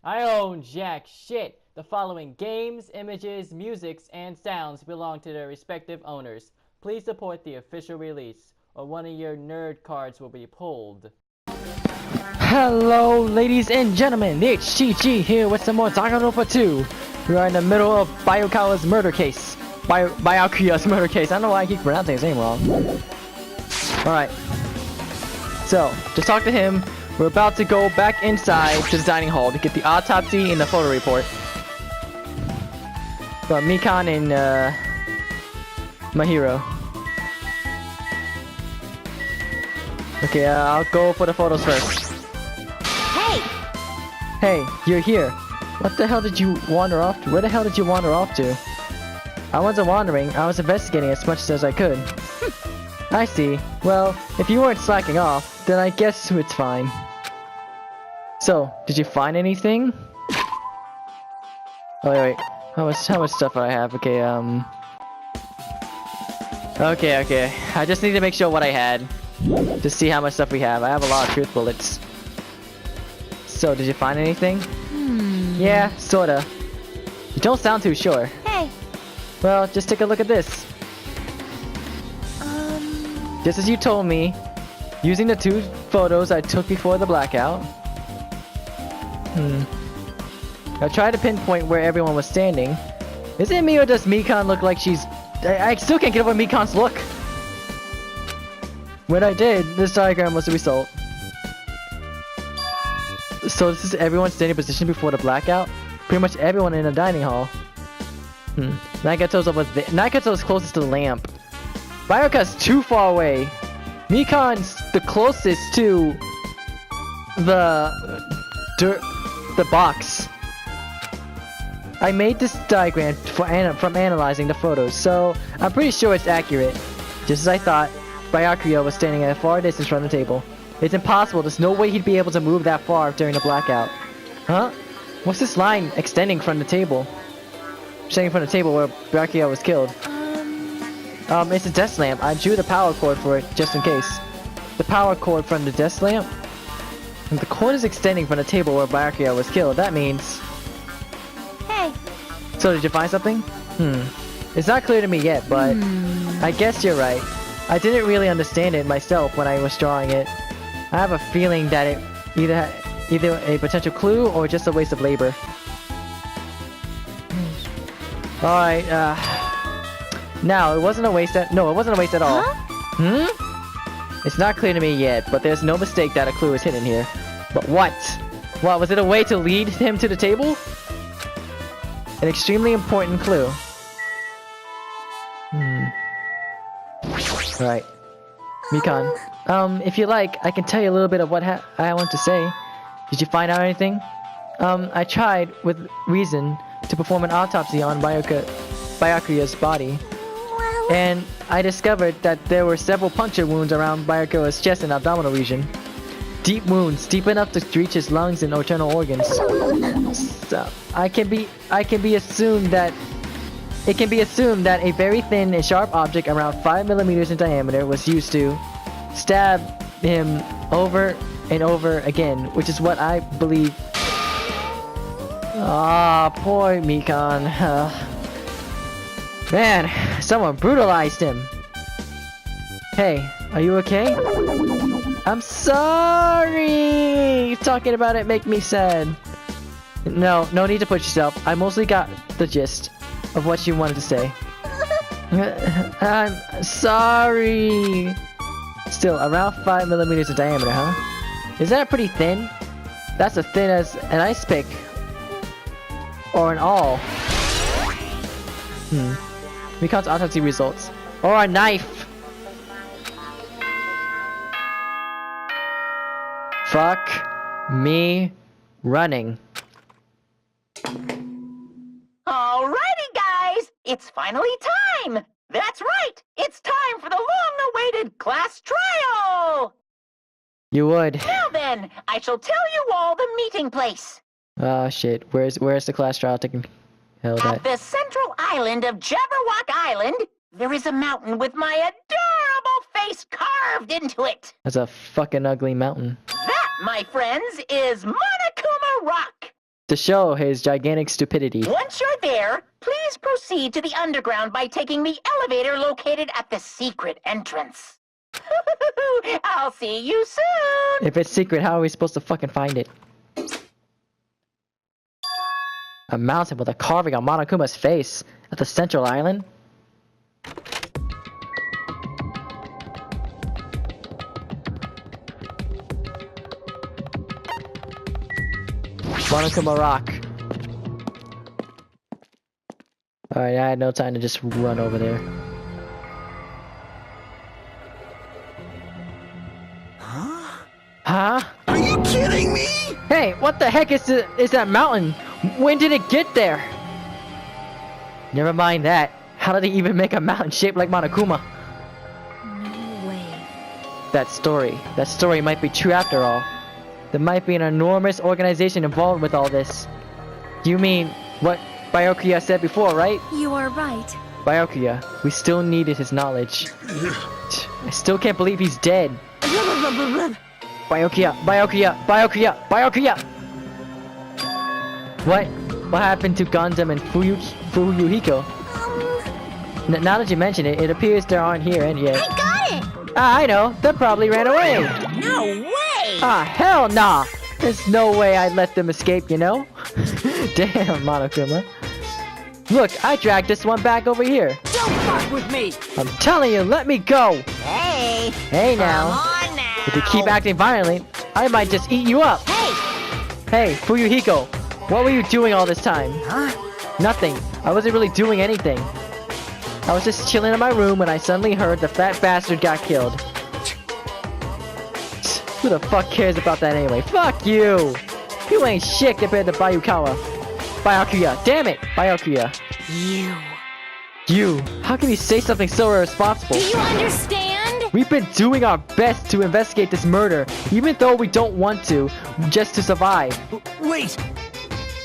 I own jack shit. The following games, images, musics, and sounds belong to their respective owners. Please support the official release, or one of your nerd cards will be pulled. Hello, ladies and gentlemen. It's Chi here with some more Danganronpa 2. We are in the middle of Byakuya's murder case. Byakuya's murder case. I don't know why I keep pronouncing his name wrong. Alright. So, just talk to him. We're about to go back inside to the dining hall to get the autopsy and the photo report. But Mikan and my hero. Okay, I'll go for the photos first. Hey! Hey, you're here. What the hell did you wander off to? Where the hell did you wander off to? I wasn't wandering. I was investigating as much as I could. I see. Well, if you weren't slacking off, then I guess it's fine. So, did you find anything? Oh wait. How much stuff do I have? Okay, Okay. I just need to make sure what I had. To see how much stuff we have. I have a lot of truth bullets. So, did you find anything? Yeah, sorta. You don't sound too sure. Hey! Well, just take a look at this. Just as you told me, using the 2 photos I took before the blackout. I tried to pinpoint where everyone was standing. Is it me or does Mikan look like she's... I still can't get over Mikan's look! When I did, this diagram was the result. So this is everyone standing in position before the blackout? Pretty much everyone in the dining hall. Nagato's closest to the lamp. Byakuya's too far away. Mikan's the closest to the box. I made this diagram from analyzing the photos, so I'm pretty sure it's accurate. Just as I thought, Byakuya was standing at a far distance from the table. It's impossible, there's no way he'd be able to move that far during the blackout. Huh? What's this line extending from the table? Extending from the table where Byakuya was killed. It's a desk lamp. I drew the power cord for it, just in case. The power cord from the desk lamp? The cord is extending from the table where Byakuya was killed. That means... Hey! So, did you find something? It's not clear to me yet, but... I guess you're right. I didn't really understand it myself when I was drawing it. I have a feeling that it either a potential clue or just a waste of labor. Alright, now, it wasn't a waste at- No, it wasn't a waste at all. Huh? It's not clear to me yet, but there's no mistake that a clue is hidden here. But what? What, was it a way to lead him to the table? An extremely important clue. Right. Mikan, if you like, I can tell you a little bit of what I want to say. Did you find out anything? I tried, with reason, to perform an autopsy on Byakuya's body. And I discovered that there were several puncture wounds around Byakuya's chest and abdominal region. Deep wounds, deep enough to reach his lungs and internal organs. So, it can be assumed that a very thin and sharp object around 5mm in diameter was used to stab him over and over again, which is what I believe. Ah, poor Mikan. Man, someone brutalized him. Hey, are you okay? I'm sorry! Talking about it make me sad. No need to push yourself. I mostly got the gist of what you wanted to say. I'm sorry. Still, around 5mm in diameter, huh? Is that pretty thin? That's as thin as an ice pick. Or an awl. Mikan's autopsy results. Or a knife! Fuck me running. Alrighty, guys! It's finally time! That's right! It's time for the long-awaited class trial! You would. Now then, I shall tell you all the meeting place. Oh shit, where's the class trial taking held At at? the central island of Jabberwock Island, there is a mountain with my adorable face carved into it. That's a fucking ugly mountain. That, my friends, is Monokuma Rock. to show his gigantic stupidity. Once you're there, please proceed to the underground by taking the elevator located at the secret entrance. I'll see you soon! If it's secret, how are we supposed to fucking find it? A mountain with a carving on Monokuma's face at the central island? Monokuma Rock. Alright, I had no time to just run over there. Huh? Are you kidding me? Hey, what the heck is that mountain? When did it get there? Never mind that. How did he even make a mountain shaped like Monokuma? No way. That story might be true after all. There might be an enormous organization involved with all this. You mean what Byakuya said before, right? You are right. Byakuya, we still needed his knowledge. I still can't believe he's dead. Byakuya, Byakuya, Byakuya, Byakuya! What happened to Gundam and Fuyuhiko? Now that you mention it, it appears they aren't here and yet. I got it! I know. They probably ran away. No way! Ah, hell nah! There's no way I'd let them escape, you know? Damn, Monokuma. Look, I dragged this one back over here. Don't fuck with me! I'm telling you, let me go! Hey! Hey Come now. on now! If you keep acting violently, I might just eat you up. Hey! Hey, Fuyuhiko, what were you doing all this time? Huh? Nothing. I wasn't really doing anything. I was just chilling in my room when I suddenly heard the fat bastard got killed. Who the fuck cares about that anyway? Fuck you! You ain't shit compared to Byakuya. Damn it! Byakuya. You. How can you say something so irresponsible? Do you understand? We've been doing our best to investigate this murder, even though we don't want to, just to survive. Wait!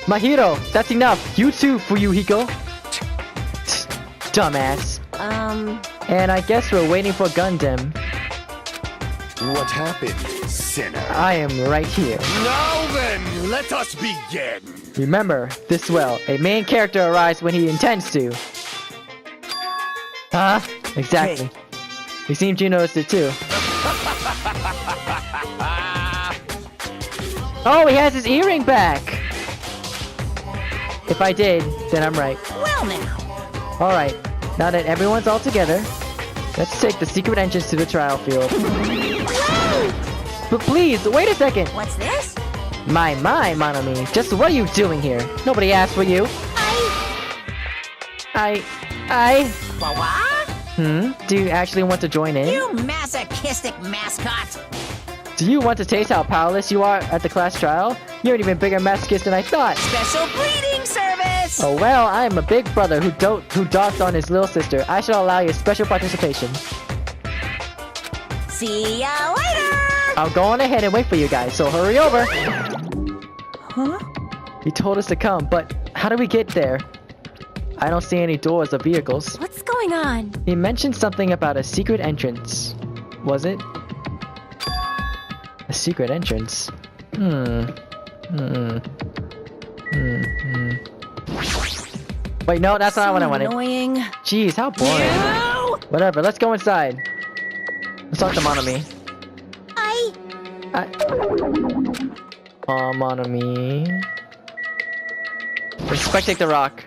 Mahiro, that's enough. You too, Fuyuhiko. Dumbass. And I guess we're waiting for Gundam. What happened, sinner? I am right here. Now then, let us begin. Remember this well. A main character arrives when he intends to. Huh? Exactly. It seems you noticed it too. Oh, he has his earring back! If I did, then I'm right. Well now. Alright, now that everyone's all together, let's take the secret entrance to the trial field. But please, wait a second! What's this? My, Monami, just what are you doing here? Nobody asked for you. What? Do you actually want to join in? You masochistic mascot! Do you want to taste how powerless you are at the class trial? You're an even bigger masochist than I thought. Special bleeding service! Oh well, I am a big brother who dotes on his little sister. I shall allow you special participation. See ya later! I'll go on ahead and wait for you guys, so hurry over. Huh? He told us to come, but how do we get there? I don't see any doors or vehicles. What's going on? He mentioned something about a secret entrance. Was it? A secret entrance? Wait, no, that's not what I wanted. Annoying. Jeez, how boring. No! Whatever, let's go inside. Let's talk to Monami. Monami. Inspecting the rock.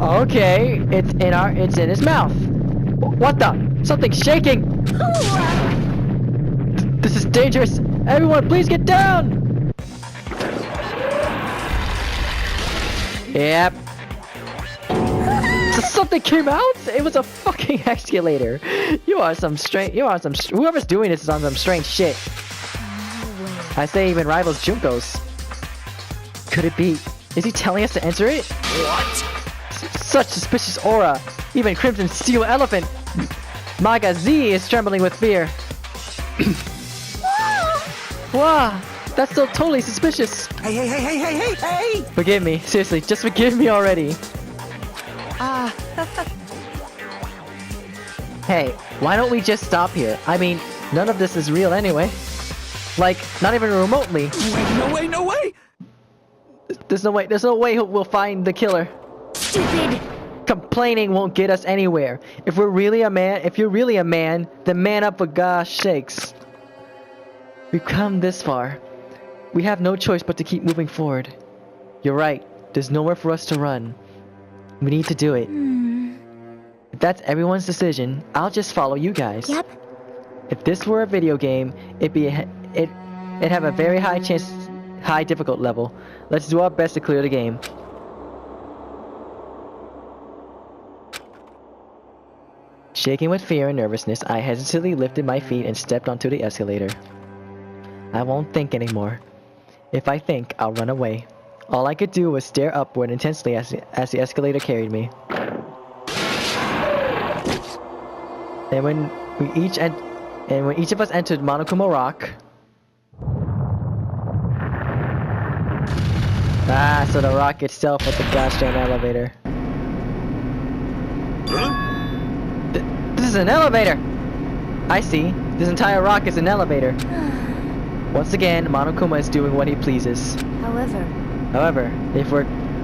Okay, it's in his mouth. What the? Something's shaking. This is dangerous. Everyone, please get down. Yep. Something came out? It was a fucking escalator. Whoever's doing this is on some strange shit. I say even rivals Junko's. Could it be? Is he telling us to enter it? What? Such suspicious aura. Even Crimson Steel Elephant Maga Z is trembling with fear. Wow, that's so totally suspicious. Hey! Forgive me, seriously, just forgive me already. Hey, why don't we just stop here? I mean, None of this is real anyway. Like, not even remotely. No way, no way! There's no way we'll find the killer. Stupid! Complaining won't get us anywhere. If you're really a man, then man up for gosh sakes. We've come this far. We have no choice but to keep moving forward. You're right. There's nowhere for us to run. We need to do it. If that's everyone's decision, I'll just follow you guys. Yep. If this were a video game, it'd have a very high difficult level. Let's do our best to clear the game. Shaking with fear and nervousness, I hesitantly lifted my feet and stepped onto the escalator. I won't think anymore. If I think, I'll run away. All I could do was stare upward intensely as the escalator carried me. And when each of us entered Monokuma Rock... Ah, so the rock itself was the gosh damn elevator. This is an elevator! I see. This entire rock is an elevator. Once again, Monokuma is doing what he pleases. However,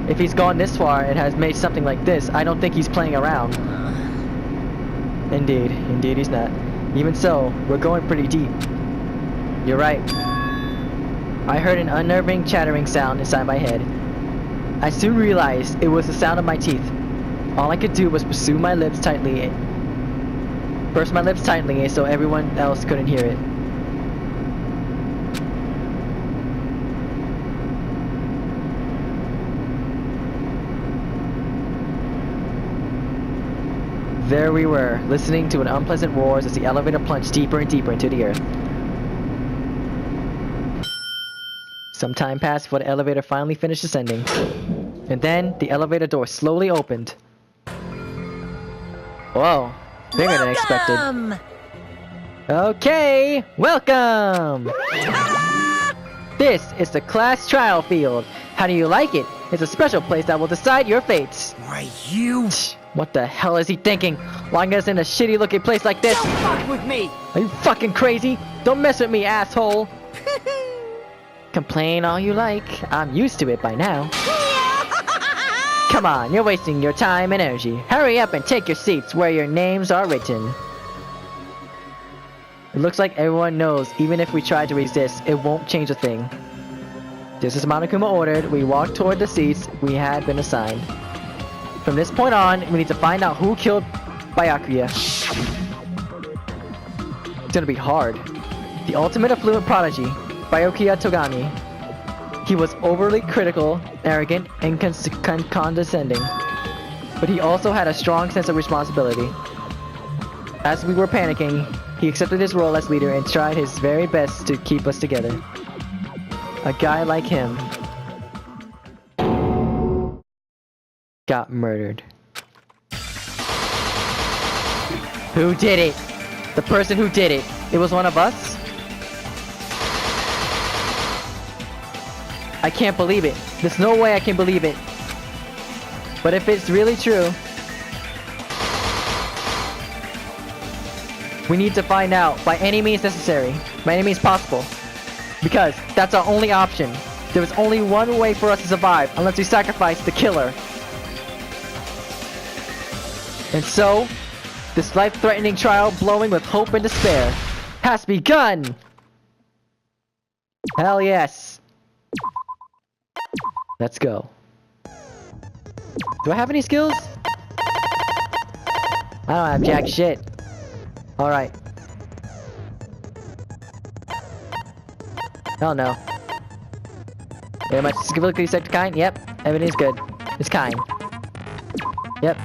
if he's gone this far and has made something like this, I don't think he's playing around. Indeed he's not. Even so, we're going pretty deep. You're right. I heard an unnerving chattering sound inside my head. I soon realized it was the sound of my teeth. All I could do was burst my lips tightly so everyone else couldn't hear it. There we were, listening to an unpleasant roar as the elevator plunged deeper and deeper into the earth. Some time passed before the elevator finally finished ascending. And then, the elevator door slowly opened. Whoa, bigger than expected. Okay, welcome! This is the class trial field. How do you like it? It's a special place that will decide your fates. Why, you... What the hell is he thinking? Locking us in a shitty looking place like this? Don't fuck with me! Are you fucking crazy? Don't mess with me, asshole! Complain all you like. I'm used to it by now. Come on, you're wasting your time and energy. Hurry up and take your seats where your names are written. It looks like everyone knows, even if we try to resist, it won't change a thing. Just as Monokuma ordered, we walked toward the seats we had been assigned. From this point on, we need to find out who killed Byakuya. It's gonna be hard. The ultimate affluent prodigy, Byakuya Togami. He was overly critical, arrogant, and condescending. But he also had a strong sense of responsibility. As we were panicking, he accepted his role as leader and tried his very best to keep us together. A guy like him got murdered. Who did it? The person who did it. It was one of us? I can't believe it. There's no way I can believe it. But if it's really true, we need to find out by any means necessary, by any means possible. Because that's our only option. There is only one way for us to survive unless we sacrifice the killer. And so, this life-threatening trial blowing with hope and despair has begun! Hell yes! Let's go. Do I have any skills? I don't have jack shit. Alright. Oh no. Am I specifically set to kind? Yep. Everything's good. It's kind. Yep.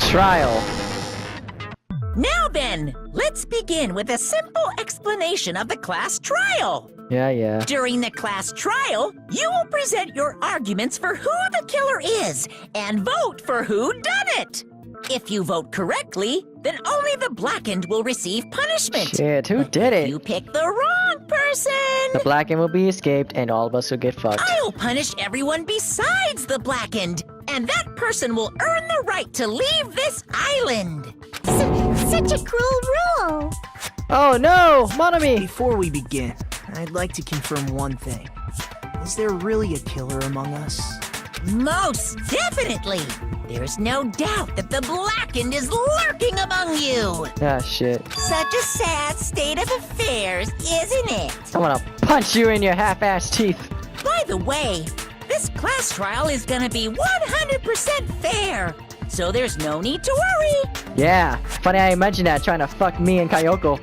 Trial. Now then, let's begin with a simple explanation of the class trial. Yeah. During the class trial, you will present your arguments for who the killer is and vote for who done it. If you vote correctly, then only the blackened will receive punishment. Shit, who did If it? you pick the wrong person, The blackened will be escaped and all of us will get fucked. I'll punish everyone besides the blackened, and that person will earn the right to leave this island. Such a cruel rule. Oh no! Monami! Before we begin, I'd like to confirm one thing. Is there really a killer among us? Most definitely! There's no doubt that the Blackened is lurking among you! Ah, shit. Such a sad state of affairs, isn't it? I wanna punch you in your half-ass teeth. By the way, this class trial is gonna be 100% fair, so there's no need to worry. Yeah, funny I mentioned that trying to fuck me and Kyoko.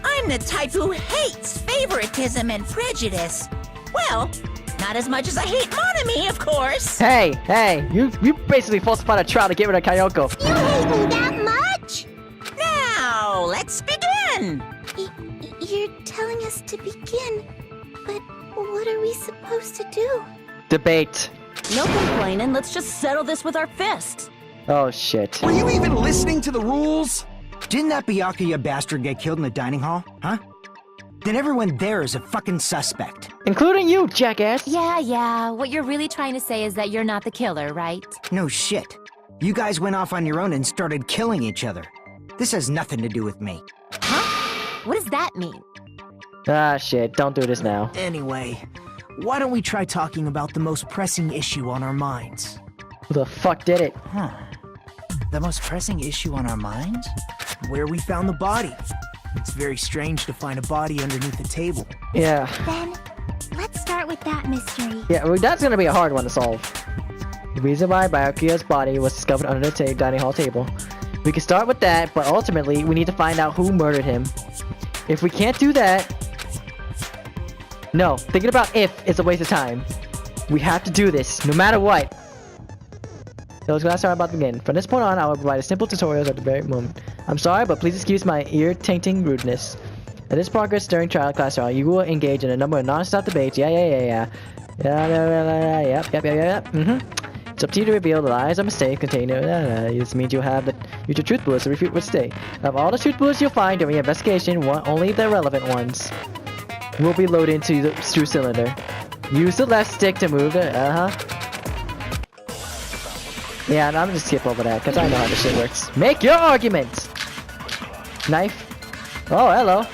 I'm the type who hates favoritism and prejudice. Well, not as much as I hate Monami, of course. Hey, you basically falsified a trial to get rid of Kyoko. You hate me that much? Now, let's begin. You're telling us to begin, but what are we supposed to do? Debate. No complaining, let's just settle this with our fists. Oh shit. Were you even listening to the rules? Didn't that Byakuya bastard get killed in the dining hall? Huh? Then everyone there is a fucking suspect. Including you, jackass. Yeah, what you're really trying to say is that you're not the killer, right? No shit. You guys went off on your own and started killing each other. This has nothing to do with me. Huh? What does that mean? Ah shit, don't do this now. Anyway, why don't we try talking about the most pressing issue on our minds? Who the fuck did it? The most pressing issue on our minds? Where we found the body. It's very strange to find a body underneath the table. Yeah. Then, let's start with that mystery. Yeah, well, that's gonna be a hard one to solve. The reason why Byakuya's body was discovered under the dining hall table. We can start with that, but ultimately, we need to find out who murdered him. If we can't do that... No, thinking about if is a waste of time. We have to do this, no matter what. So let's start about the beginning. From this point on, I will provide a simple tutorials at the very moment. I'm sorry, but please excuse my ear-tainting rudeness. At this progress during class trial, you will engage in a number of non-stop debates. Yep. It's up to you to reveal the lies or mistakes contained. This means you have the use your truth bullets to refute what stay. Of all the truth bullets you'll find during your investigation, only the relevant ones will be loaded into the screw cylinder. Use the left stick to move the Yeah, and I'm gonna skip over that because I know how this shit works. Make your argument. Knife. Oh, hello.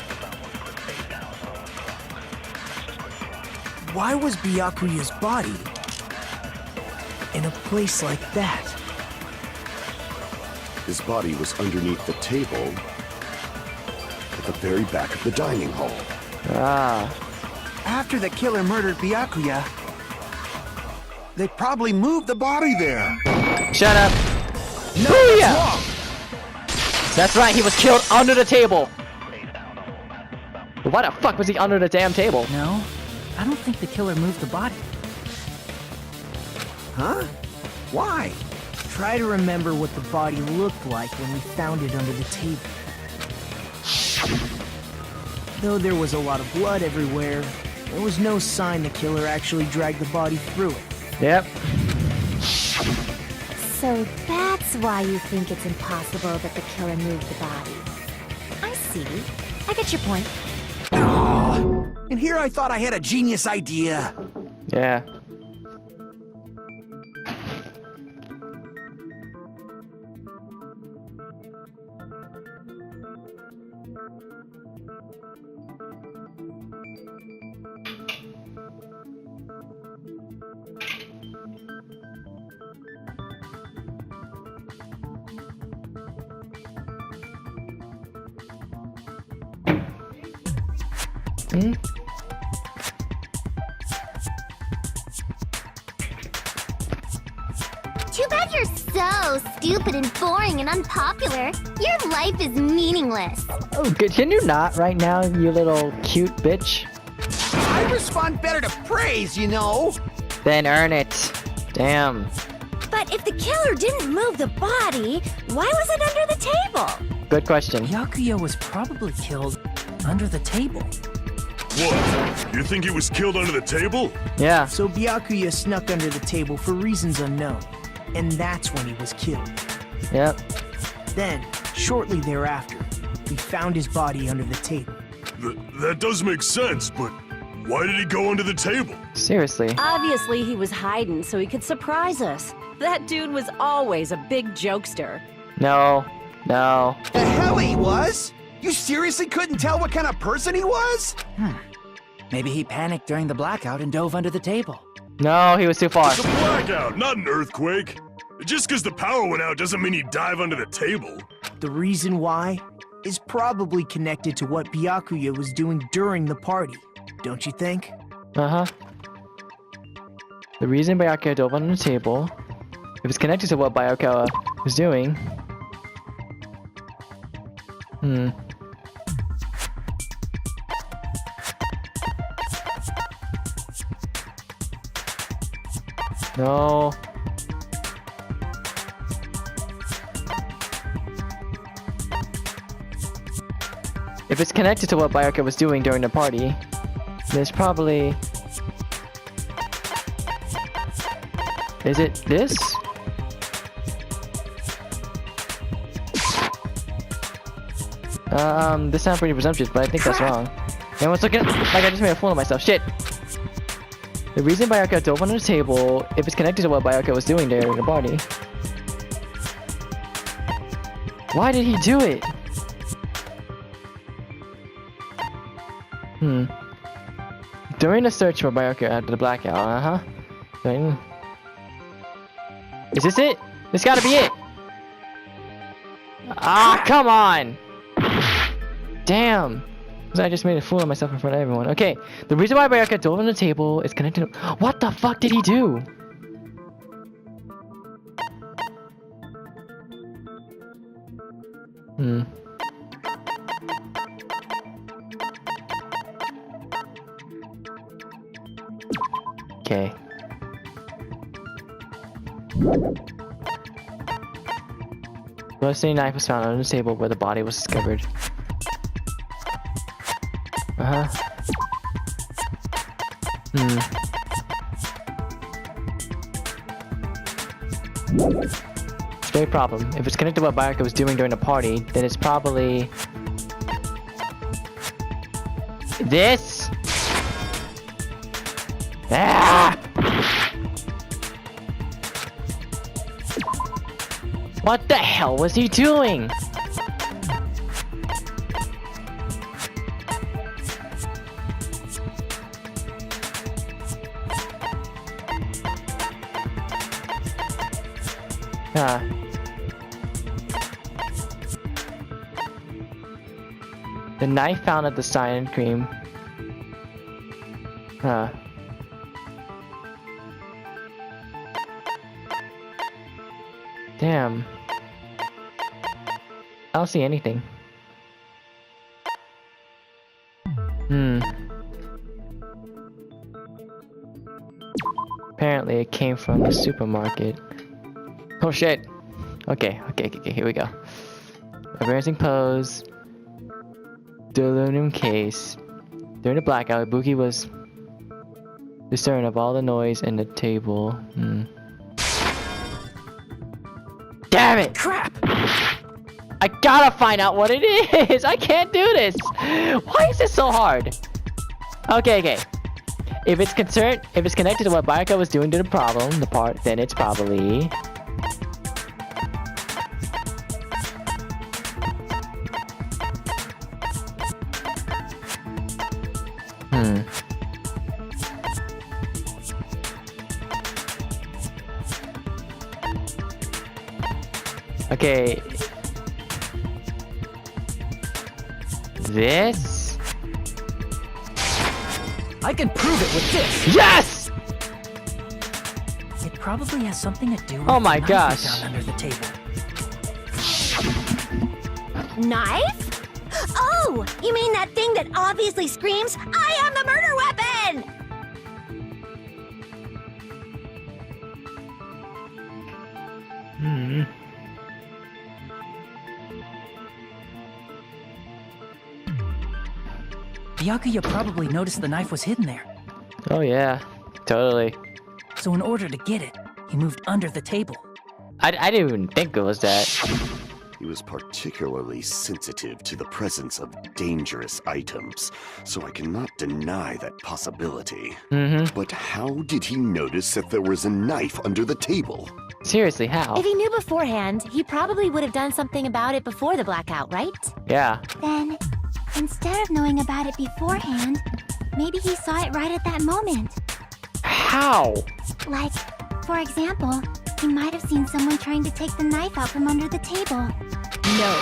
Why was Byakuya's body in a place like that? His body was underneath the table at the very back of the dining hall. Ah. After the killer murdered Byakuya, they probably moved the body there. Shut up. No, Booyah! that's wrong. That's right, he was killed under the table. But why the fuck was he under the damn table? No, I don't think the killer moved the body. Huh? Why? Try to remember what the body looked like when we found it under the table. Though there was a lot of blood everywhere, there was no sign the killer actually dragged the body through it. Yep. So that's why you think it's impossible that the killer moved the body. I see. I get your point. And here I thought I had a genius idea. Yeah. Hmm? Too bad you're so stupid and boring and unpopular. Your life is meaningless. Oh, can you not right now, you little cute bitch? I respond better to praise, you know. Then earn it. Damn. But if the killer didn't move the body, why was it under the table? Good question. Byakuya was probably killed under the table. What? You think he was killed under the table? Yeah. So Byakuya snuck under the table for reasons unknown, and that's when he was killed. Yep. Then, shortly thereafter, we found his body under the table. That does make sense, but why did he go under the table? Seriously. Obviously, he was hiding so he could surprise us. That dude was always a big jokester. No. No. The hell he was. You seriously couldn't tell what kind of person he was? Maybe he panicked during the blackout and dove under the table. No, he was too far. It's a blackout, not an earthquake. Just because the power went out doesn't mean he'd dive under the table. The reason why is probably connected to what Byakuya was doing during the party, don't you think? Uh-huh. The reason Byakuya dove under the table, if it's connected to what Byakuya was doing... No. If it's connected to what Byakuya was doing during the party, there's probably... Is it this? This sounds pretty presumptuous, but I think that's wrong. Everyone's looking like I just made a fool of myself. Shit! The reason Byakuya dove under the table, if it's connected to what Byakuya was doing during the party. Why did he do it? During the search for Byakuya after the blackout, Is this it? This gotta be it! Ah, come on! Damn! I just made a fool of myself in front of everyone. Okay, the reason why Byakuya dove on the table is connected to... What the fuck did he do? Okay. Bloodstained knife was found on the table where the body was discovered. Straight problem. If it's connected to what Byakuya was doing during the party, then it's probably... this? Ah! What the hell was he doing? The knife found at the cyan cream. Damn. I don't see anything. Apparently it came from the supermarket. Oh shit. Okay, here we go. Embarrassing pose. The aluminum case. During the blackout, Ibuki was discerned of all the noise in the table. Damn it! Crap! I gotta find out what it is! I can't do this! Why is this so hard? Okay. If it's connected to what Byakuya was doing to the part, then it's probably... Okay. This? I can prove it with this! Yes! It probably has something to do with oh my the knife gosh. we found under the table. Knife? Oh, you mean that thing that obviously screams, I am the murder weapon! Byakuya probably noticed the knife was hidden there. Oh yeah, totally. So in order to get it, he moved under the table. I didn't even think it was that. He was particularly sensitive to the presence of dangerous items, so I cannot deny that possibility. But how did he notice that there was a knife under the table? Seriously, how? If he knew beforehand, he probably would have done something about it before the blackout, right? Yeah. Then, instead of knowing about it beforehand, maybe he saw it right at that moment. How? Like, for example, he might have seen someone trying to take the knife out from under the table. No,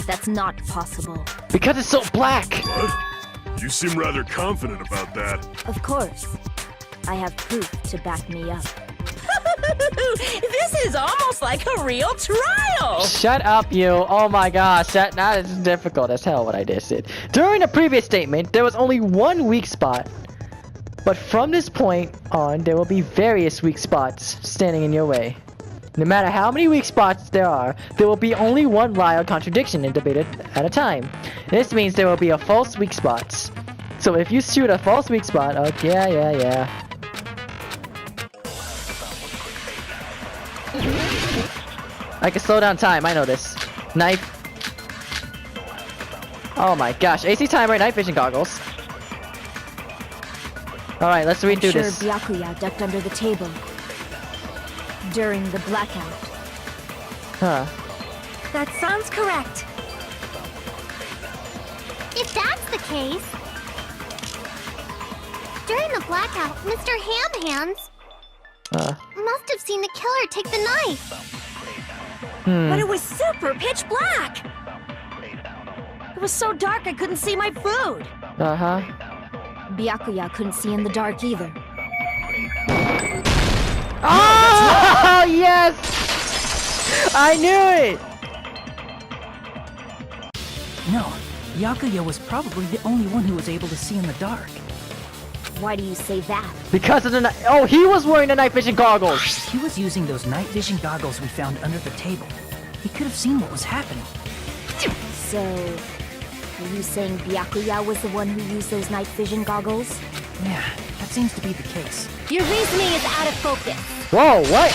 that's not possible. Because it's so black! What? You seem rather confident about that. Of course. I have proof to back me up. This is almost like a real trial! Shut up, you! Oh my gosh, that is difficult as hell what I just did. During the previous statement, there was only one weak spot. But from this point on, there will be various weak spots standing in your way. No matter how many weak spots there will be only one lie or contradiction in debate at a time. This means there will be a false weak spots. So if you shoot a false weak spot, yeah. I can slow down time, I know this. Knife. Oh my gosh, AC timer, night vision goggles. Alright, let's read through this. I'm sure Byakuya ducked under the table during the blackout. Huh. That sounds correct. If that's the case, during the blackout, Mr. Ham Hands must have seen the killer take the knife. But it was super pitch black! It was so dark I couldn't see my food! Uh-huh. Byakuya couldn't see in the dark either. Oh, yes! I knew it! No, Byakuya was probably the only one who was able to see in the dark. Why do you say that? Because of the oh, he was wearing the night vision goggles! He was using those night vision goggles we found under the table. He could have seen what was happening. So, are you saying Byakuya was the one who used those night vision goggles? Yeah, that seems to be the case. Your reasoning is out of focus. Whoa, what?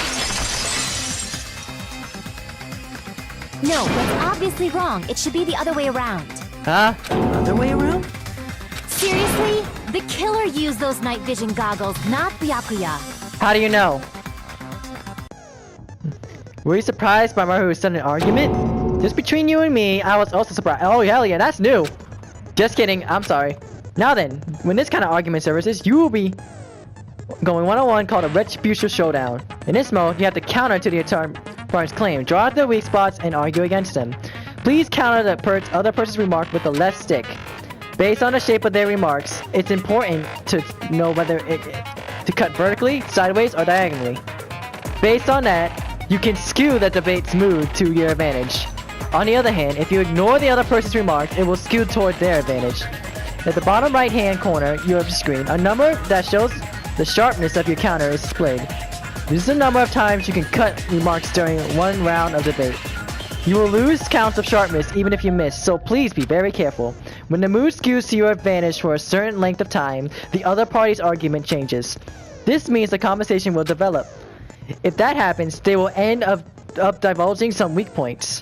No, that's obviously wrong. It should be the other way around. Huh? Other way around? Seriously? The killer used those night vision goggles, not Byakuya. How do you know? Were you surprised by Maru's sudden argument? Just between you and me, I was also surprised. Oh, hell yeah, that's new. Just kidding, I'm sorry. Now then, when this kind of argument surfaces, you will be going one-on-one called a Retribution Showdown. In this mode, you have to counter to the opponent's claim, draw out the weak spots, and argue against them. Please counter the other person's remark with the left stick. Based on the shape of their remarks, it's important to know whether to cut vertically, sideways, or diagonally. Based on that, you can skew the debate's mood to your advantage. On the other hand, if you ignore the other person's remarks, it will skew toward their advantage. At the bottom right-hand corner of your screen, a number that shows the sharpness of your counter is displayed. This is the number of times you can cut remarks during one round of debate. You will lose counts of sharpness even if you miss, so please be very careful. When the mood skews to your advantage for a certain length of time, the other party's argument changes. This means the conversation will develop. If that happens, they will end up divulging some weak points.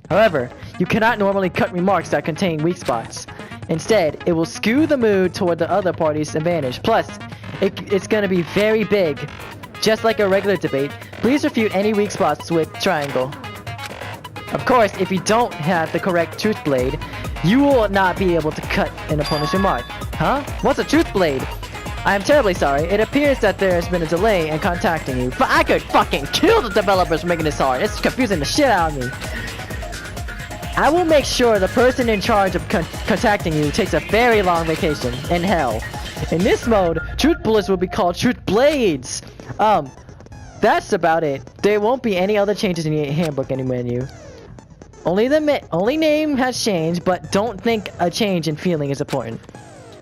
However, you cannot normally cut remarks that contain weak spots. Instead, it will skew the mood toward the other party's advantage. Plus, it's going to be very big. Just like a regular debate, please refute any weak spots with triangle. Of course, if you don't have the correct truth blade, you will not be able to cut an opponent's remark. Huh? What's a truth blade? I am terribly sorry. It appears that there has been a delay in contacting you. But I could fucking kill the developers for making this hard. It's confusing the shit out of me. I will make sure the person in charge of contacting you takes a very long vacation in hell. In this mode, truth bullets will be called truth blades. That's about it. There won't be any other changes in your handbook in the menu. Only name has changed, but don't think a change in feeling is important.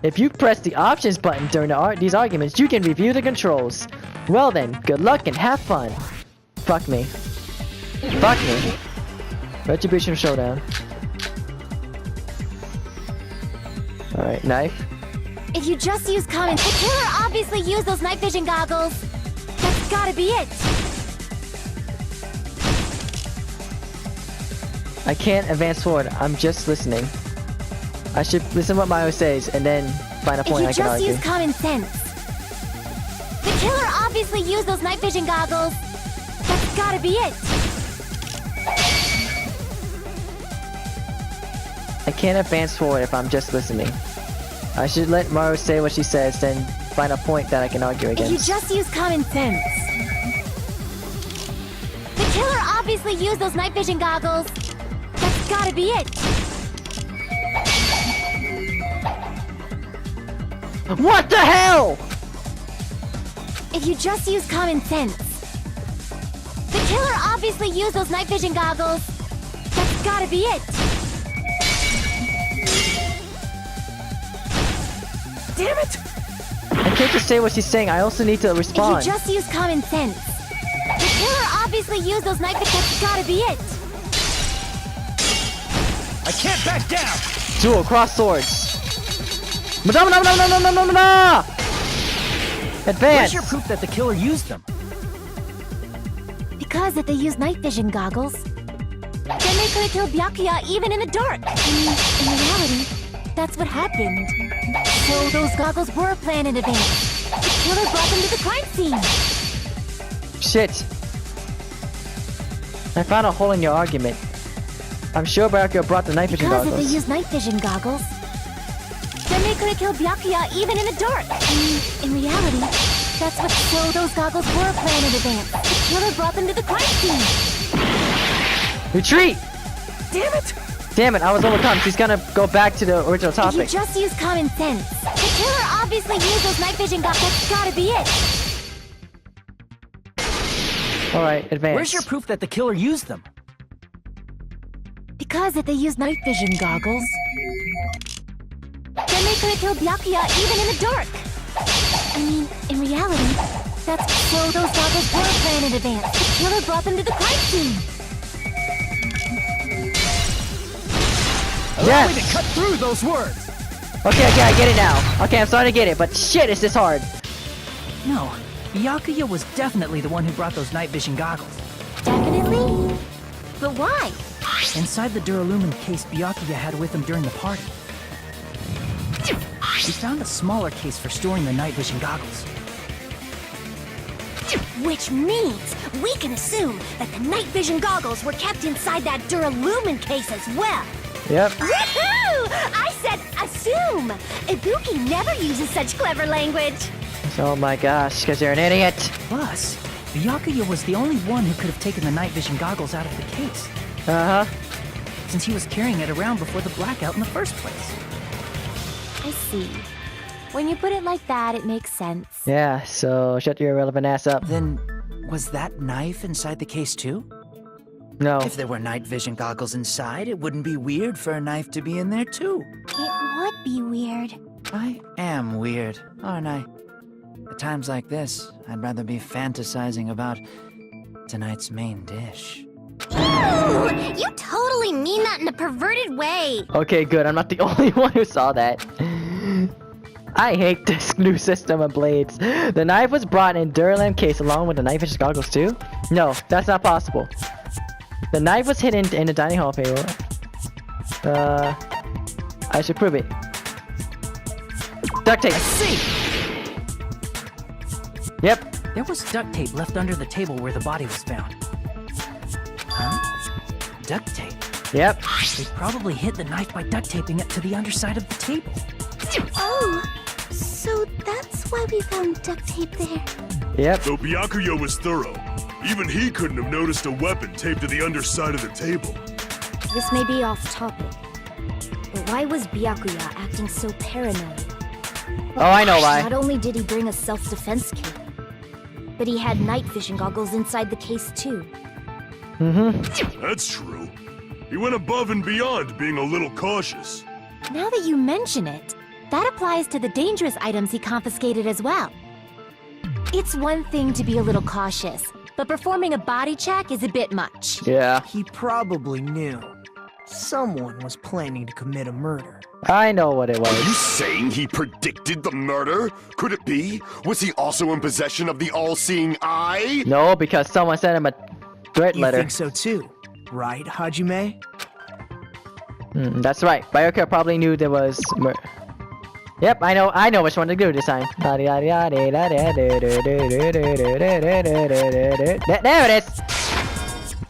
If you press the options button during these arguments, you can review the controls. Well then, good luck and have fun. Fuck me. Fuck me. Retribution Showdown. Alright, knife. If you just use comments, the killer obviously used those night vision goggles. That's gotta be it. I can't advance forward. I'm just listening. I should listen what Mayo says and then find a If point you I can just argue. use common sense. The killer obviously used those night vision goggles. That's gotta be it. I can't advance forward if I'm just listening. I should let Maru say what she says, then find a point that I can argue If you against. just use common sense. The killer obviously used those night vision goggles. That's gotta be it. What the hell? If you just use common sense. The killer obviously used those night vision goggles. That's gotta be it. Damn it! I can't just say what she's saying. I also need to If you respond. just use common sense. The killer obviously used those night vision. That's gotta be it. I can't back down! Duel, cross swords. Madama, no, no, no, no, no, no, no! Advance! Where's your proof that the killer used them? Because if they used night vision goggles, then they could have killed Byakuya even in the dark. In reality, that's what happened. So those goggles were planned in advance. The killer brought them to the crime scene. Shit. I found a hole in your argument. I'm sure Byakuya brought the night vision Because if goggles. they used night vision goggles, then they could have killed Byakuya even in the dark. In reality, that's what. So those goggles were planned in advance. The killer brought them to the crime scene. Retreat! Damn it! Damn it, I was overcome. She's gonna go back to the original If you topic. just use common sense, the killer obviously used those night vision goggles. That's gotta be it. Alright, advance. Where's your proof that the killer used them? Because if they used night vision goggles, then they could have killed Byakuya even in the dark. In reality, that's. So those goggles were planned in advance. The killer brought them to the crime scene. Allow me to cut through those words! Okay, I get it now. Okay, I'm starting to get it, but shit, is this hard? No, Byakuya was definitely the one who brought those night vision goggles. Definitely? But why? Inside the Duralumin case Byakuya had with him during the party, we found a smaller case for storing the night vision goggles. Which means we can assume that the night vision goggles were kept inside that Duralumin case as well. Yep. Woohoo! I said assume! Ibuki never uses such clever language. Oh my gosh, because you're an idiot. Plus, Byakuya was the only one who could have taken the night vision goggles out of the case, Uh-huh. since he was carrying it around before the blackout in the first place. I see. When you put it like that, it makes sense. Yeah, so shut your irrelevant ass up. Then, was that knife inside the case too? No. If there were night vision goggles inside, it wouldn't be weird for a knife to be in there too. It would be weird. I am weird, aren't I? At times like this, I'd rather be fantasizing about tonight's main dish. Ooh, you totally mean that in a perverted way. Okay, good. I'm not the only one who saw that. I hate this new system of blades. The knife was brought in Duralam case along with the night vision goggles too? No, that's not possible. The knife was hidden in the dining hall table. I should prove it. Duct tape. See! Yep. There was duct tape left under the table where the body was found. Huh? Duct tape? Yep. They probably hid the knife by duct taping it to the underside of the table. Oh, so that's why we found duct tape there. Yep. Though Byakuya was thorough, even he couldn't have noticed a weapon taped to the underside of the table. This may be off topic, but why was Byakuya acting so paranoid? Oh, I know why. Not only did he bring a self-defense kit, but he had night vision goggles inside the case too. Mm-hmm. That's true. He went above and beyond being a little cautious. Now that you mention it, that applies to the dangerous items he confiscated as well. It's one thing to be a little cautious, but performing a body check is a bit much. Yeah. He probably knew. Someone was planning to commit a murder. I know what it Are you was. saying he predicted the murder? Could it be? Was he also in possession of the all-seeing eye? No, because someone sent him a threat You letter. think so too, right, Hajime? That's right. Byakuya probably knew there was. Yep, I know which one to do this time. There it is.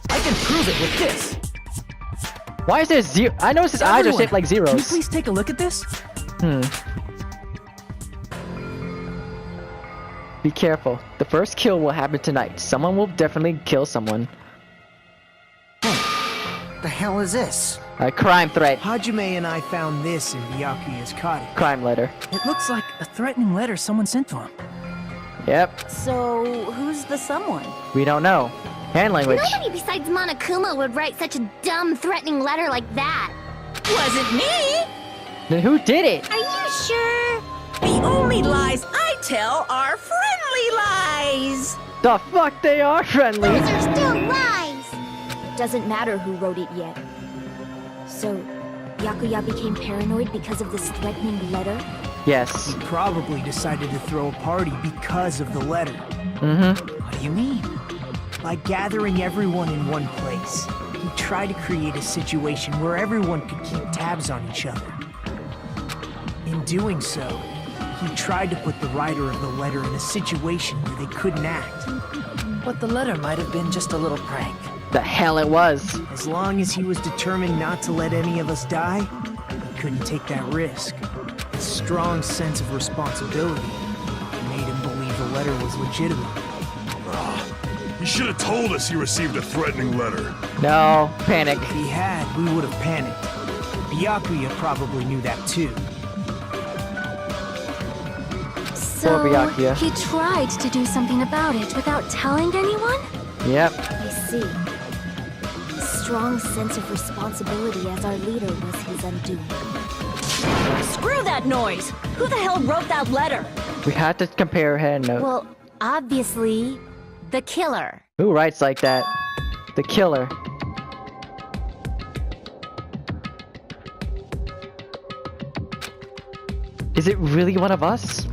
I can prove it with this. Why is there zero? I noticed his eyes are shaped like zeros. Can you please take a look at this? Be careful. The first kill will happen tonight. Someone will definitely kill someone. The hell is this? A crime threat. Hajime and I found this in Byakuya's cottage. Crime letter. It looks like a threatening letter someone sent to him. Yep. So, who's the someone? We don't know. Hand language. Nobody besides Monokuma would write such a dumb, threatening letter like that. Wasn't me! Then who did it? Are you sure? The only lies I tell are friendly lies! The fuck they are friendly. Those are still lies. Doesn't matter who wrote it yet. So, Byakuya became paranoid because of this threatening letter? Yes. He probably decided to throw a party because of the letter. What do you mean? By gathering everyone in one place, he tried to create a situation where everyone could keep tabs on each other. In doing so, he tried to put the writer of the letter in a situation where they couldn't act. But the letter might have been just a little prank. The hell it was. As long as he was determined not to let any of us die, he couldn't take that risk. A strong sense of responsibility made him believe the letter was legitimate. He should have told us he received a threatening letter. No. Panic. If he had, we would have panicked. Byakuya probably knew that too. So, Byakuya. he tried to do something about it without telling anyone? Yep. I see. A strong sense of responsibility as our leader was his undoing. Screw that noise! Who the hell wrote that letter? We had to compare hand note. Well, obviously, the killer. Who writes like that? The killer. Is it really one of us?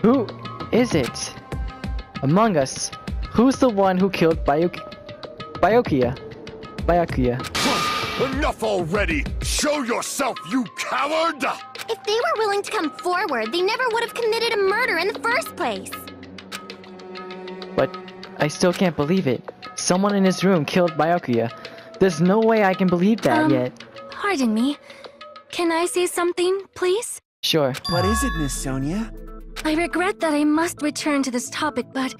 Who is it? Among us, who's the one who killed Byakuya? Enough already! Show yourself, you coward! If they were willing to come forward, they never would have committed a murder in the first place. But I still can't believe it. Someone in this room killed Byakuya. There's no way I can believe that yet. Pardon me. Can I say something, please? Sure. What is it, Miss Sonia? I regret that I must return to this topic, but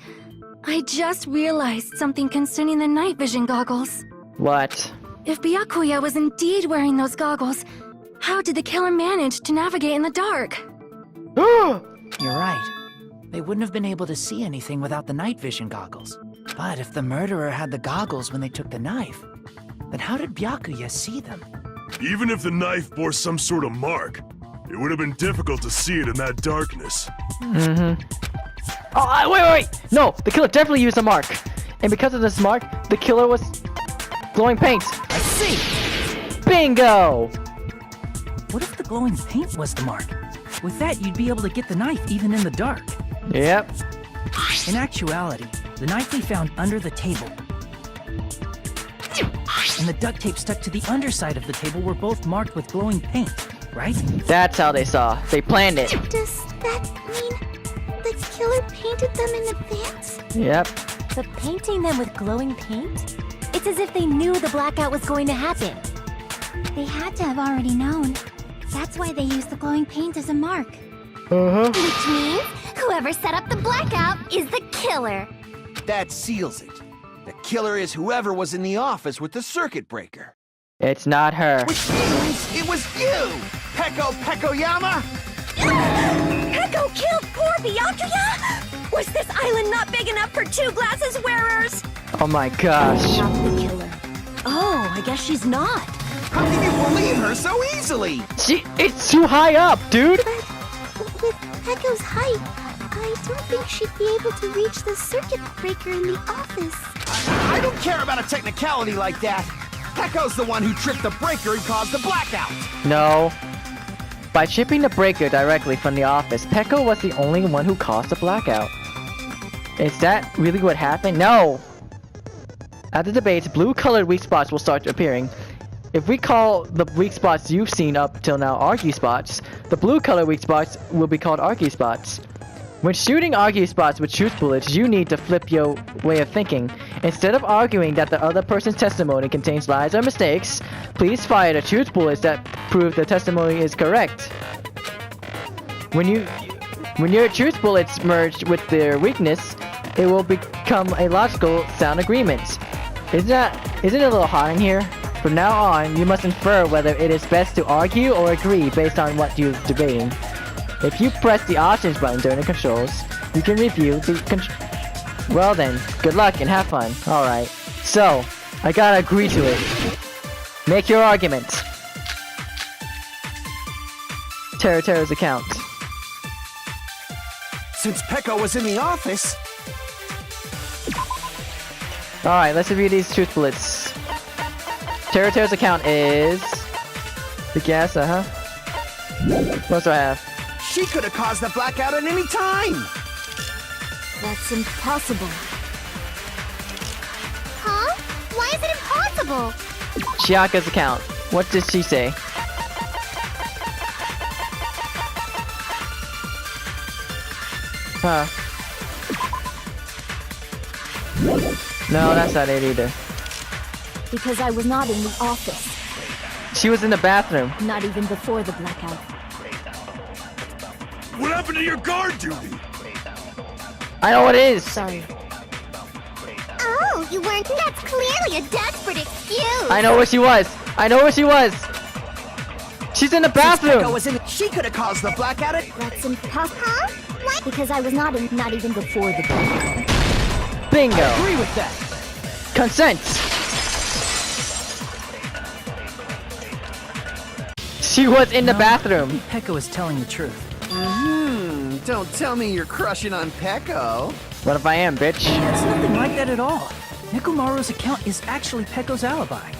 I just realized something concerning the night vision goggles. What? If Byakuya was indeed wearing those goggles, how did the killer manage to navigate in the dark? You're right. They wouldn't have been able to see anything without the night vision goggles. But if the murderer had the goggles when they took the knife, then how did Byakuya see them? Even if the knife bore some sort of mark, it would have been difficult to see it in that darkness. Oh, wait! No, the killer definitely used a mark. And because of this mark, the killer was glowing paint. I see! Bingo! What if the glowing paint was the mark? With that, you'd be able to get the knife even in the dark. Yep. In actuality, the knife we found under the table and the duct tape stuck to the underside of the table were both marked with glowing paint, right? That's how they saw. They planned it. Does that mean the killer painted them in advance? Yep. But painting them with glowing paint? It's as if they knew the blackout was going to happen. They had to have already known. That's why they used the glowing paint as a mark. Which means whoever set up the blackout is the killer. That seals it. The killer is whoever was in the office with the circuit breaker. It's not her. Which means it was you, Peko Pekoyama! Peko killed poor Byakuya? Was this island not big enough for 2 glasses wearers? Oh my gosh. Not the killer. Oh, I guess she's not. How can you believe her so easily? It's too high up, dude. But with Peko's height, I don't think she'd be able to reach the circuit breaker in the office. I don't care about a technicality like that. Peko's the one who tripped the breaker and caused the blackout. No. By shipping the breaker directly from the office, Peko was the only one who caused the blackout. Is that really what happened? No! At the debates, blue-colored weak spots will start appearing. if we call the weak spots you've seen up till now argue spots, the blue color weak spots will be called argue spots. When shooting argue spots with truth bullets, you need to flip your way of thinking. Instead of arguing that the other person's testimony contains lies or mistakes, please fire the truth bullets that prove the testimony is correct. When your truth bullets merge with their weakness, it will become a logical sound agreement. Isn't it a little hot in here? From now on, you must infer whether it is best to argue or agree based on what you're debating. If you press the options button during the controls, you can review the Well then, good luck and have fun. Alright. So, I gotta agree to it. Make your argument. Terra's account. Since Pekka was in the office... Alright, let's review these truth bullets. Terra's account is... the gas, What else do I have? She could have caused the blackout at any time! That's impossible. Huh? Why is it impossible? Chiaka's account. What did she say? Huh. No, that's not it either. Because I was not in the office. She was in the bathroom. Not even before the blackout. What happened to your guard duty? I know what it is. Sorry. Oh, you weren't. That's clearly a desperate excuse. I know where she was. I know where she was. She's in the bathroom. Pekka was in. She could have caused the blackout. That's impossible. Huh? What? Because I was not even before the blackout. Bingo. I agree with that. Consent. She was in the bathroom. Pekka was telling the truth. Don't tell me you're crushing on Pekko. What if I am, bitch? It's nothing like that at all. Nekomaru's account is actually Pekko's alibi.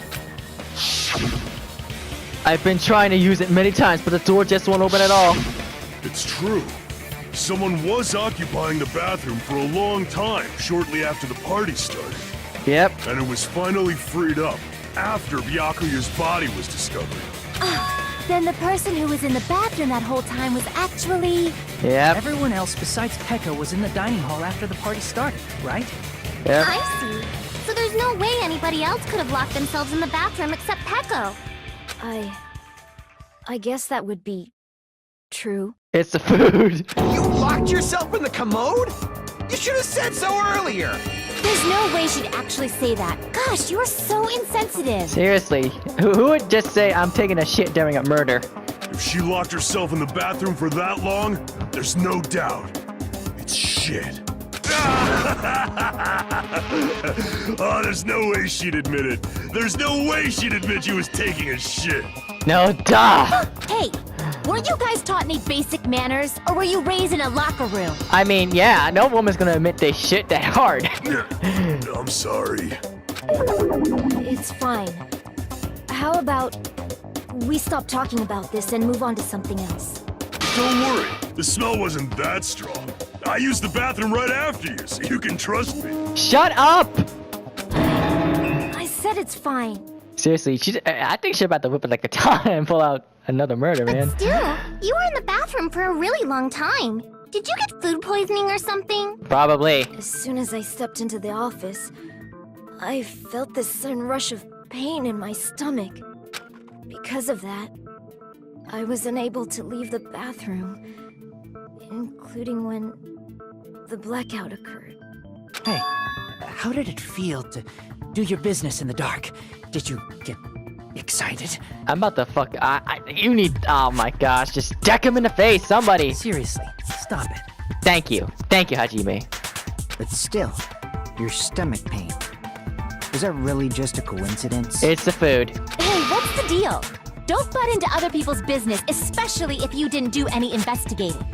I've been trying to use it many times, but the door just won't open at all. It's true. Someone was occupying the bathroom for a long time shortly after the party started. Yep. And it was finally freed up after Byakuya's body was discovered. Then the person who was in the bathroom that whole time was actually... Yep. Everyone else besides Pekka was in the dining hall after the party started, right? Yep. I see. So there's no way anybody else could have locked themselves in the bathroom except Pekko. I guess that would be... true. It's the food. You locked yourself in the commode? You should have said so earlier. There's no way she'd actually say that. Gosh, you're so insensitive. Seriously, who would just say I'm taking a shit during a murder? If she locked herself in the bathroom for that long, there's no doubt. It's shit. Oh, there's no way she'd admit it. There's no way she'd admit she was taking a shit. No, duh. Hey, weren't you guys taught any basic manners, or were you raised in a locker room? I mean, yeah, no woman's gonna admit they shit that hard. I'm sorry. It's fine. How about we stop talking about this and move on to something else? Don't worry, the smell wasn't that strong. I used the bathroom right after you, so you can trust me. Shut up! I said it's fine. Seriously, I think she's about to whip it like a ton and pull out another murder, man. Still, you were in the bathroom for a really long time. Did you get food poisoning or something? Probably. As soon as I stepped into the office, I felt this sudden rush of pain in my stomach. Because of that, I was unable to leave the bathroom, including when the blackout occurred. Hey, how did it feel to do your business in the dark? Did you get excited? I'm about to fuck. You need. Oh my gosh, just deck him in the face, somebody. Seriously, stop it. Thank you, Hajime. But still, your stomach pain. Was that really just a coincidence? It's the food. Hey, what's the deal? Don't butt into other people's business, especially if you didn't do any investigating.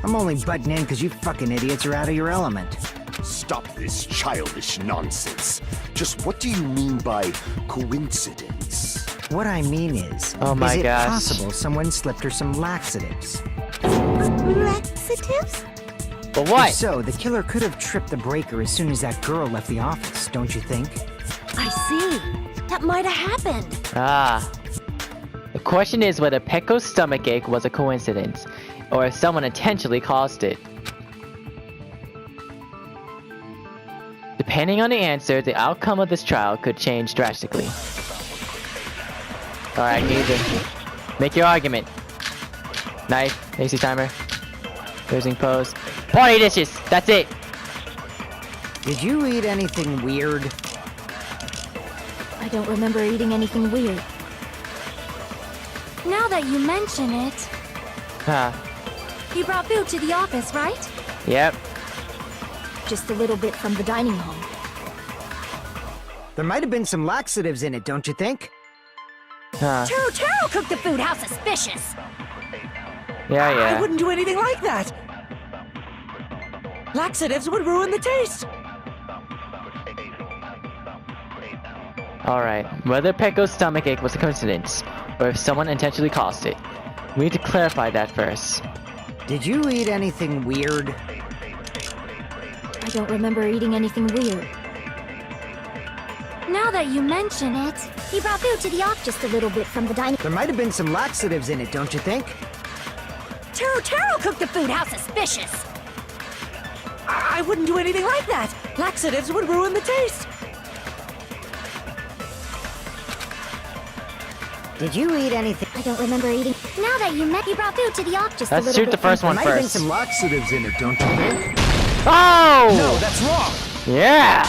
I'm only butting in because you fucking idiots are out of your element. Stop this childish nonsense. Just what do you mean by coincidence? What I mean is, oh my is it gosh. possible someone slipped her some laxatives? Laxatives? But what? If so, the killer could have tripped the breaker as soon as that girl left the office, don't you think? I see. that might have happened. Ah. The question is whether Pecco's stomachache was a coincidence, or if someone intentionally caused it. Depending on the answer, the outcome of this trial could change drastically. Alright, Gazer. Make your argument. Knife, AC timer. Losing pose. Party dishes! That's it! Did you eat anything weird? I don't remember eating anything weird. Now that you mention it, Huh. you brought food to the office, right? Yep. Just a little bit from the dining hall. There might have been some laxatives in it, don't you think? Huh. Taro cooked the food. How suspicious! Yeah, I yeah. wouldn't do anything like that. Laxatives would ruin the taste. Alright. Whether Pecco's stomachache was a coincidence, or if someone intentionally caused it. We need to clarify that first. Did you eat anything weird? I don't remember eating anything weird. Now that you mention it, he brought food to the office. Just a little bit from the dining. There might have been some laxatives in it, don't you think? Taro cooked the food. How suspicious! I wouldn't do anything like that. Laxatives would ruin the taste. Did you eat anything? I don't remember eating. Now that you met, he brought food to the office. Just a Let's little shoot bit the first from one There might have been first. some laxatives in it, don't you think? Oh! No, that's wrong. Yeah!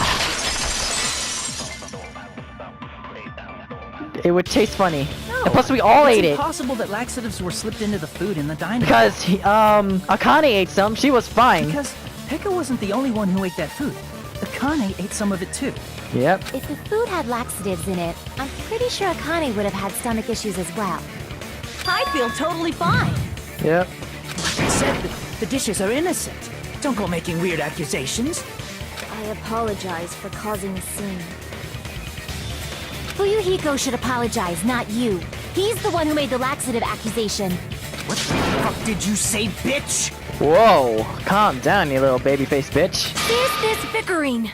It would taste funny. And plus we all ate It's it. impossible that laxatives were slipped into the food in the dining room. Because, Akane ate some, she was fine. Because Pekka wasn't the only one who ate that food. Akane ate some of it too. Yep. If the food had laxatives in it, I'm pretty sure Akane would have had stomach issues as well. I feel totally fine. Yep. Like I said, the dishes are innocent. Don't go making weird accusations. I apologize for causing a scene. Fuyuhiko should apologize, not you. He's the one who made the laxative accusation. What the fuck did you say, bitch? Whoa. Calm down, you little baby-faced bitch. Is this bickering?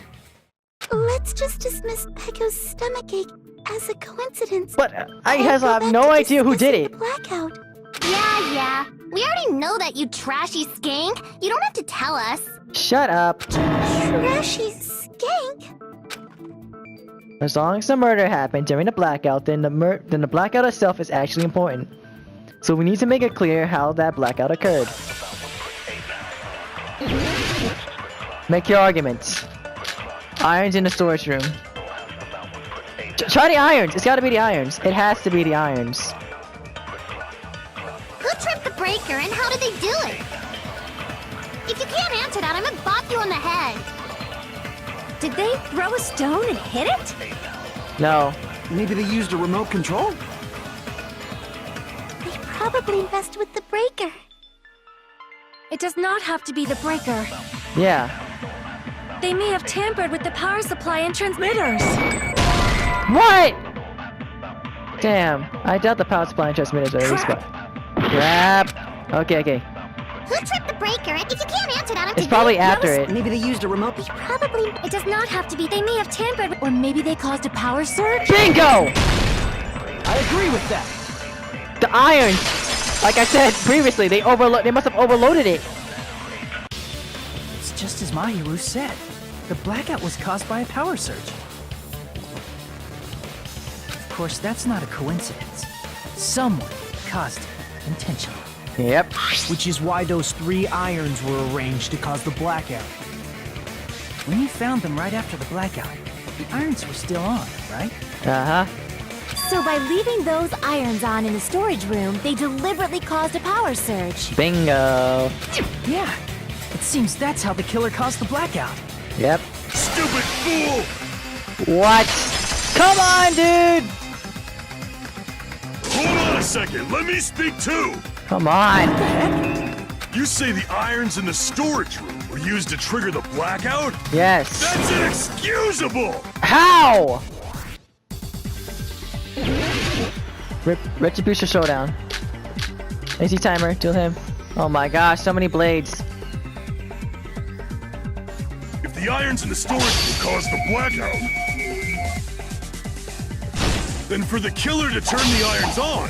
Let's just dismiss Pecco's stomachache as a coincidence. But I And have go back no to idea who did discussing it. the blackout. Yeah. We already know that, you trashy skank. You don't have to tell us. Shut up. Trashy skank? As long as the murder happened during the blackout, then the blackout itself is actually important. So we need to make it clear how that blackout occurred. Make your arguments. Irons in the storage room. Try the irons! It's gotta be the irons. It has to be the irons. Who tripped the breaker and how did they do it? If you can't answer that, I'm gonna bop you on the head. Did they throw a stone and hit it? No. Maybe they used a remote control? They probably messed with the breaker. It does not have to be the breaker. Yeah. They may have tampered with the power supply and transmitters. What? Damn. I doubt the power supply and transmitters are at least Crap. Okay. Who tripped the breaker? If you can't answer that, It's probably after it. Maybe they used a remote. Probably. It does not have to be. They may have tampered with, or maybe they caused a power surge. Bingo! I agree with that. The irons! Like I said previously, they must have overloaded it. It's just as Mahiru said. The blackout was caused by a power surge. Of course, that's not a coincidence. Someone caused it intentionally. Yep. Which is why those 3 irons were arranged to cause the blackout. When you found them right after the blackout, the irons were still on, right? Uh-huh. So by leaving those irons on in the storage room, they deliberately caused a power surge. Bingo. Yeah. It seems that's how the killer caused the blackout. Yep. Stupid fool! What? Come on, dude! Hold on a second, let me speak too! Come on. You say the irons in the storage room were used to trigger the blackout? Yes. That's inexcusable! How? Retribution Showdown. AC timer, kill him. Oh my gosh, so many blades. If the irons in the storage room caused the blackout, Then for the killer to turn the irons on.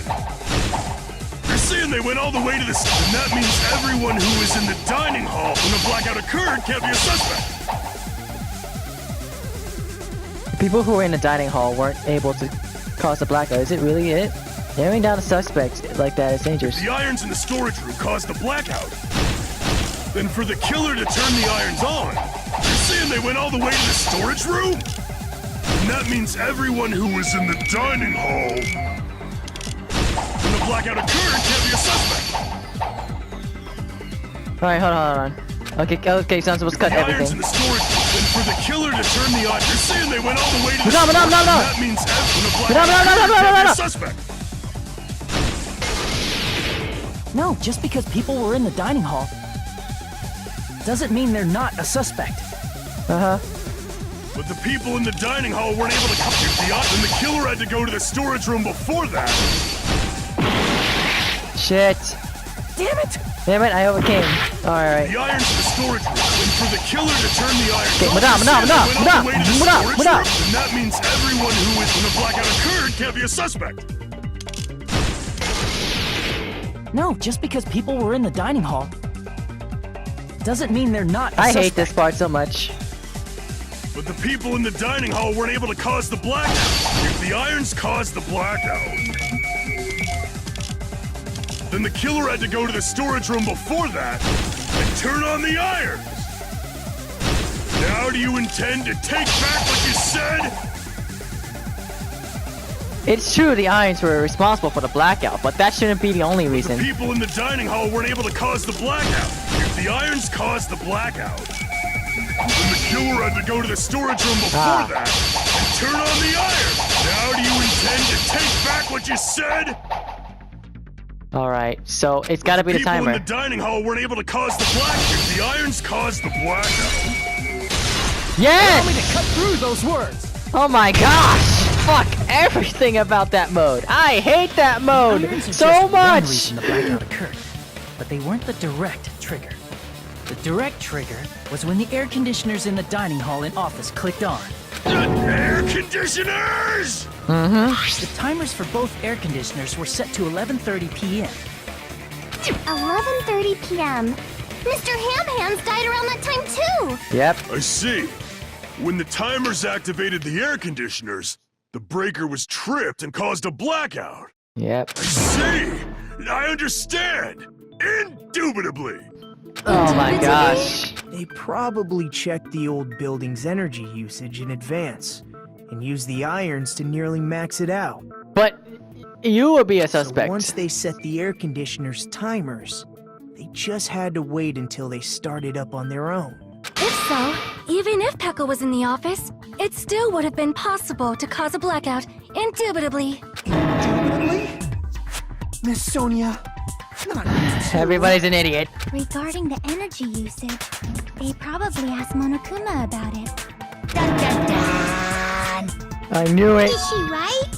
You're saying they went all the way to the... And that means everyone who was in the dining hall when the blackout occurred can't be a suspect. People who were in the dining hall weren't able to cause the blackout. Is it really it? Narrowing down a suspect like that is dangerous. The irons in the storage room caused the blackout. Then for the killer to turn the irons on, you're saying they went all the way to the storage room? And that means everyone who was in the dining hall when the blackout occurred can't be a suspect. Alright, hold on. Okay, sounds supposed to cut The irons in everything. the storage room. Then for the killer to turn the irons, you're saying they went all the way to the No. storage room. That means when the blackout occurred can't be a suspect. No, just because people were in the dining hall doesn't mean they're not a suspect. Uh-huh. But the people in the dining hall weren't able to come to the yacht, and the killer had to go to the storage room before that. Shit. Damn it! Damn it, I overcame. Alright. The irons in the storage room, and for the killer to turn the irons Okay, on, and that means everyone who was when the blackout occurred can't be a suspect. No, just because people were in the dining hall doesn't mean they're not a I suspect. hate this part so much. But the people in the dining hall weren't able to cause the blackout. If the irons caused the blackout, then the killer had to go to the storage room before that and turn on the irons. Now do you intend to take back what you said? It's true the irons were responsible for the blackout, but that shouldn't be the only reason. The people in the dining hall weren't able to cause the blackout. If the irons caused the blackout, then the killer had to go to the storage room before that and turn on the iron. Now do you intend to take back what you said? Alright, so it's gotta be the People timer. in the dining hall weren't able to cause the blackout. If the irons caused the blackout. Yes! Allow me to cut through those words. Oh my gosh! Fuck everything about that mode. I hate that mode Irons are so just one much. reason the blackout occurred, but they weren't the direct trigger. The direct trigger was when the air conditioners in the dining hall and office clicked on. Air conditioners! Mm-hmm. The timers for both air conditioners were set to 11:30 p.m. 11:30 p.m. Mr. Ham Hands died around that time too. Yep. I see. When the timers activated the air conditioners, the breaker was tripped and caused a blackout. Yep. I see. I understand. Indubitably. Oh my gosh. They probably checked the old building's energy usage in advance and used the irons to nearly max it out. But you would be a suspect. So once they set the air conditioner's timers, they just had to wait until they started up on their own. If so, even if Pekka was in the office, it still would have been possible to cause a blackout, indubitably. Indubitably? Miss Sonia, not you too. Everybody's an idiot. Regarding the energy usage, they probably asked Monokuma about it. Dun dun dun! I knew it. Is she right?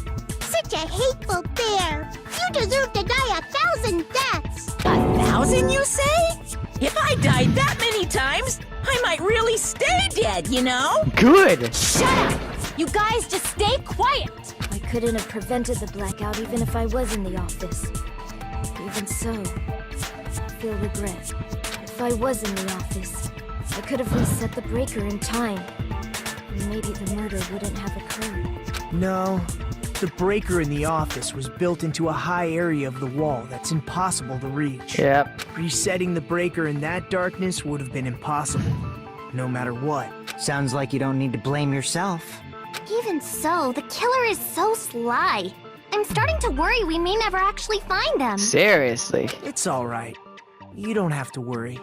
Such a hateful bear! You deserve to die 1,000 deaths! 1,000, you say? If I died that many times, I might really stay dead, you know? Good. Shut up! You guys just stay quiet! I couldn't have prevented the blackout even if I was in the office. Even so, I feel regret. If I was in the office, I could have reset the breaker in time. And maybe the murder wouldn't have occurred. No, the breaker in the office was built into a high area of the wall that's impossible to reach. Yep. Resetting the breaker in that darkness would have been impossible, no matter what. Sounds like you don't need to blame yourself. Even so, the killer is so sly. I'm starting to worry we may never actually find them. Seriously. It's alright. You don't have to worry.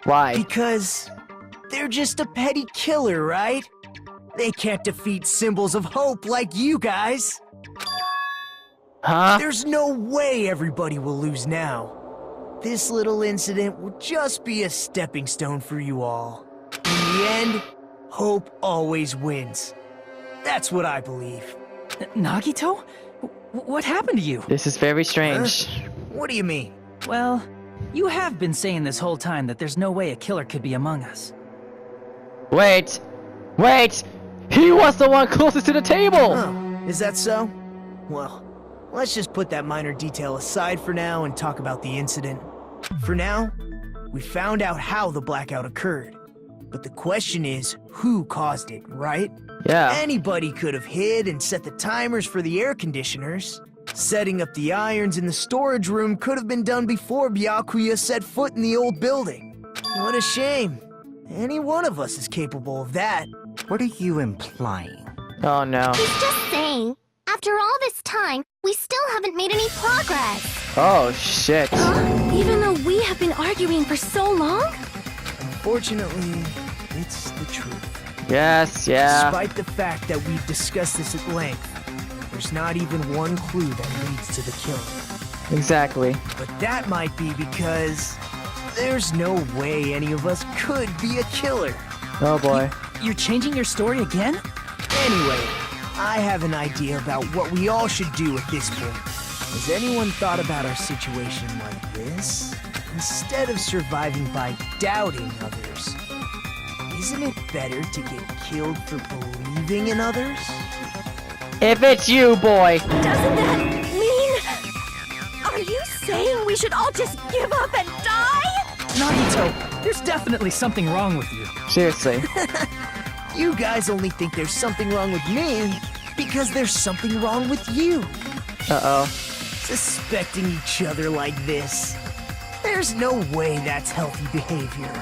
Why? Because they're just a petty killer, right? They can't defeat symbols of hope like you guys. Huh? There's no way everybody will lose now. This little incident will just be a stepping stone for you all. In the end, hope always wins. That's what I believe. Nagito? What happened to you? This is very strange. What do you mean? Well, you have been saying this whole time that there's no way a killer could be among us. Wait! Wait! He was the one closest to the table! Oh, is that so? Well, let's just put that minor detail aside for now and talk about the incident. For now, we found out how the blackout occurred. But the question is, who caused it, right? Yeah. Anybody could have hid and set the timers for the air conditioners. Setting up the irons in the storage room could have been done before Byakuya set foot in the old building. What a shame. Any one of us is capable of that. What are you implying? Oh no. He's just saying, after all this time, we still haven't made any progress. Oh shit. Huh? Even though we have been arguing for so long? Unfortunately, it's the truth. Yes, yeah. Despite the fact that we've discussed this at length, there's not even one clue that leads to the killing. Exactly. But that might be because there's no way any of us could be a killer. Oh boy. You're changing your story again? Anyway, I have an idea about what we all should do at this point. Has anyone thought about our situation like this? Instead of surviving by doubting others, isn't it better to get killed for believing in others? If it's you, boy. Doesn't that mean... Are you saying we should all just give up and die? Nagito, there's definitely something wrong with you. Seriously. You guys only think there's something wrong with me because there's something wrong with you. Uh-oh. Suspecting each other like this. There's no way that's healthy behavior.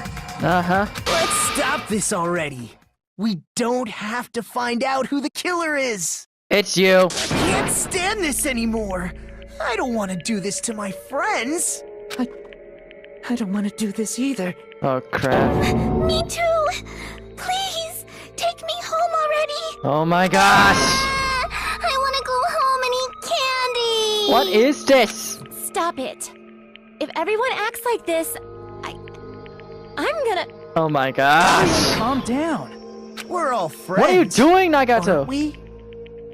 Uh-huh. Let's stop this already. We don't have to find out who the killer is. It's you. I can't stand this anymore. I don't want to do this to my friends. I don't want to do this either. Oh crap. Me too. Please, take me home already. Oh my gosh. I want to go home and eat candy. What is this? Stop it. If everyone acts like this, I'm gonna... Oh my gosh. Calm down. We're all friends. What are you doing, Nagato? Aren't we?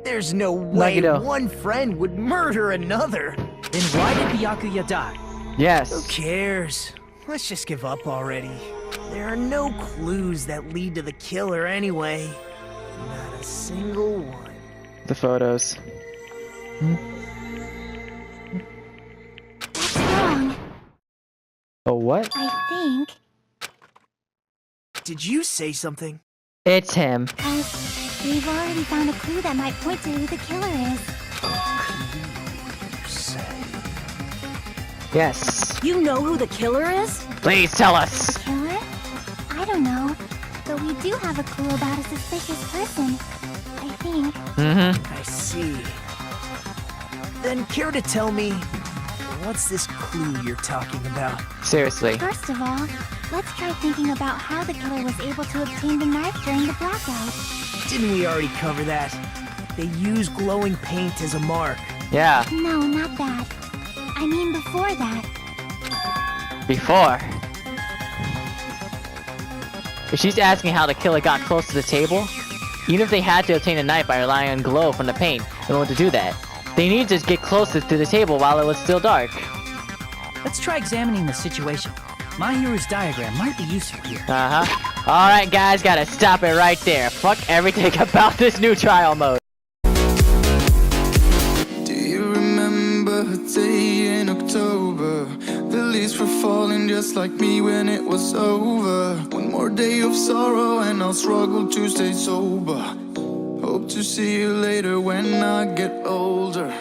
There's no way Nagito. one friend would murder another. Then why did Byakuya die? Who Yes. cares? Let's just give up already. There are no clues that lead to the killer anyway. Not a single one. The photos. That's wrong, Oh, what? I think. Did you say something? It's him. We've already found a clue that might point to who the killer is. Yes. You know who the killer is? Please tell us. Killer? I don't know. But we do have a clue about a suspicious person. I think. Mm-hmm. I see. Then care to tell me, what's this clue you're talking about? Seriously. First of all, let's try thinking about how the killer was able to obtain the knife during the blackout. Didn't we already cover that? They use glowing paint as a mark. Yeah. No, not that. I mean before that. Before. If she's asking how the killer got close to the table, even if they had to obtain a knife by relying on glow from the paint in order to do that, they needed to get closest to the table while it was still dark. Let's try examining the situation. My hero's diagram might be useful here. Uh-huh. Alright guys, gotta stop it right there. Fuck everything about this new trial mode. Do you remember a day in October? The leaves were falling just like me when it was over. One more day of sorrow and I'll struggle to stay sober. Hope to see you later when I get older.